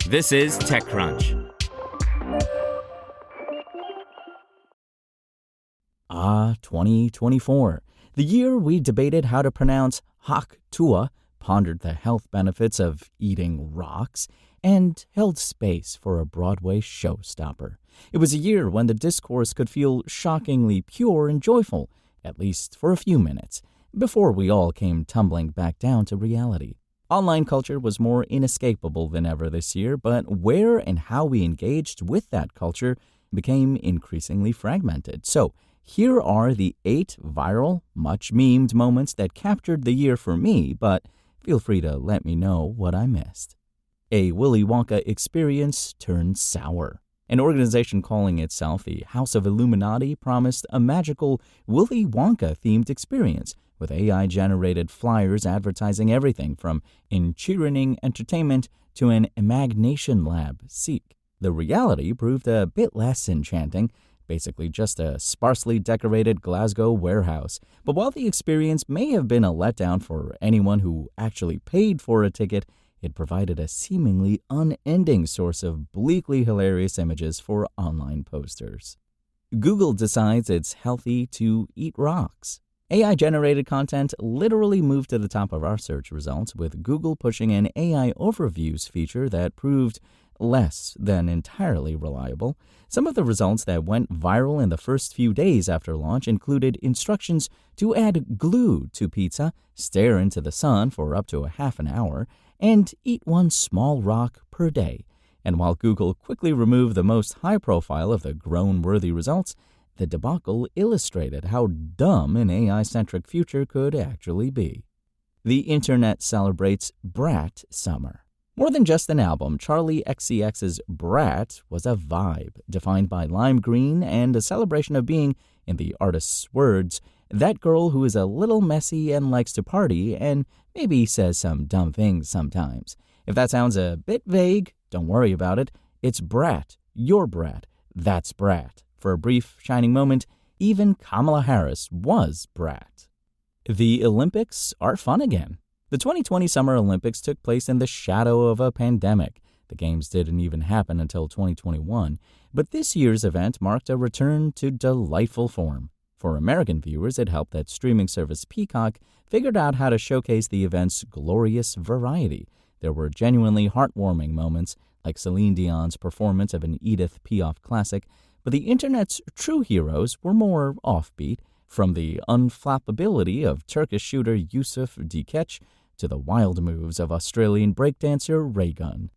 This is TechCrunch. 2024. The year we debated how to pronounce tuah, pondered the health benefits of eating rocks, and held space for a Broadway showstopper. It was a year when the discourse could feel shockingly pure and joyful, at least for a few minutes, before we all came tumbling back down to reality. Online culture was more inescapable than ever this year, but where and how we engaged with that culture became increasingly fragmented. So, here are the 8 viral, much memed moments that captured the year for me, but feel free to let me know what I missed. A Willy Wonka experience turned sour. An organization calling itself the House of Illuminati promised a magical Willy Wonka-themed experience with AI-generated flyers advertising everything from enchiridion entertainment to an imagination lab seek. The reality proved a bit less enchanting, basically just a sparsely decorated Glasgow warehouse. But while the experience may have been a letdown for anyone who actually paid for a ticket, it provided a seemingly unending source of bleakly hilarious images for online posters. Google decides it's healthy to eat rocks. AI-generated content literally moved to the top of our search results, with Google pushing an AI overviews feature that proved less than entirely reliable. Some of the results that went viral in the first few days after launch included instructions to add glue to pizza, stare into the sun for up to a half an hour, and eat one small rock per day. And while Google quickly removed the most high-profile of the groan-worthy results, the debacle illustrated how dumb an AI-centric future could actually be. The internet celebrates Brat Summer. More than just an album, Charli XCX's Brat was a vibe, defined by lime green and a celebration of being, in the artist's words, that girl who is a little messy and likes to party and maybe says some dumb things sometimes. If that sounds a bit vague, don't worry about it. It's Brat, your Brat, that's Brat. For a brief, shining moment, even Kamala Harris was Brat. The Olympics are fun again. The 2020 Summer Olympics took place in the shadow of a pandemic. The games didn't even happen until 2021, but this year's event marked a return to delightful form. For American viewers, it helped that streaming service Peacock figured out how to showcase the event's glorious variety. There were genuinely heartwarming moments, like Celine Dion's performance of an Edith Piaf classic, but the internet's true heroes were more offbeat, from the unflappability of Turkish shooter Yusuf Dikeç to the wild moves of Australian breakdancer Raygun.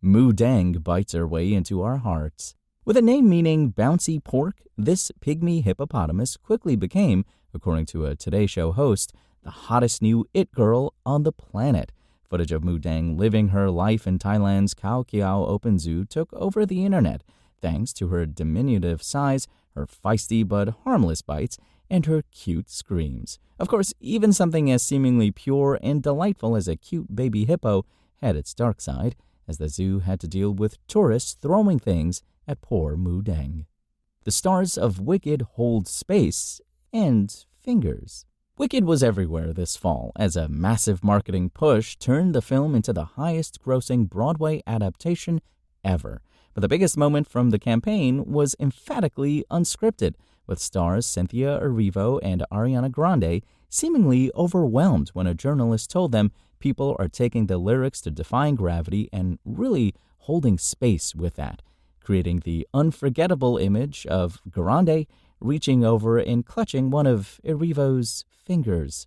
Mudang bites her way into our hearts. With a name meaning bouncy pork, this pygmy hippopotamus quickly became, according to a Today Show host, the hottest new it girl on the planet. Footage of Mudang living her life in Thailand's Khao Kiao Open Zoo took over the internet, thanks to her diminutive size, her feisty but harmless bites, and her cute screams. Of course, even something as seemingly pure and delightful as a cute baby hippo had its dark side, as the zoo had to deal with tourists throwing things at poor Mudang. The stars of Wicked hold space and fingers. Wicked was everywhere this fall, as a massive marketing push turned the film into the highest-grossing Broadway adaptation ever. But the biggest moment from the campaign was emphatically unscripted, with stars Cynthia Erivo and Ariana Grande seemingly overwhelmed when a journalist told them people are taking the lyrics to Defying Gravity and really holding space with that, creating the unforgettable image of Grande reaching over and clutching one of Erivo's fingers.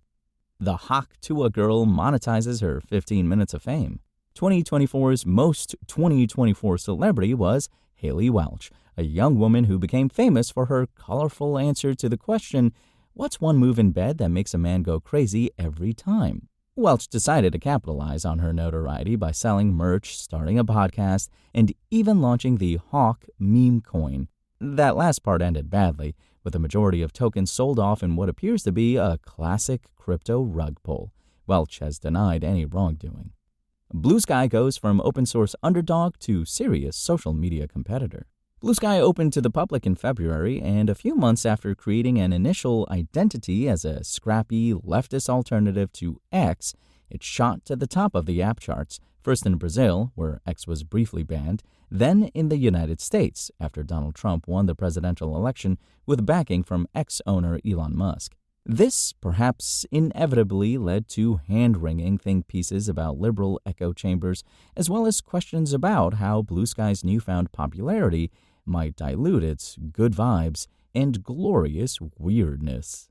The tuah girl monetizes her 15 minutes of fame. 2024's most 2024 celebrity was Haley Welch, a young woman who became famous for her colorful answer to the question, "What's one move in bed that makes a man go crazy every time?" Welch decided to capitalize on her notoriety by selling merch, starting a podcast, and even launching the Hawk meme coin. That last part ended badly, with the majority of tokens sold off in what appears to be a classic crypto rug pull. Welch has denied any wrongdoing. Blue Sky goes from open-source underdog to serious social media competitor. Blue Sky opened to the public in February, and a few months after creating an initial identity as a scrappy leftist alternative to X, it shot to the top of the app charts, First in Brazil, where X was briefly banned, then in the United States after Donald Trump won the presidential election with backing from X-owner Elon Musk. This perhaps inevitably led to hand-wringing think pieces about liberal echo chambers, as well as questions about how Blue Sky's newfound popularity might dilute its good vibes and glorious weirdness.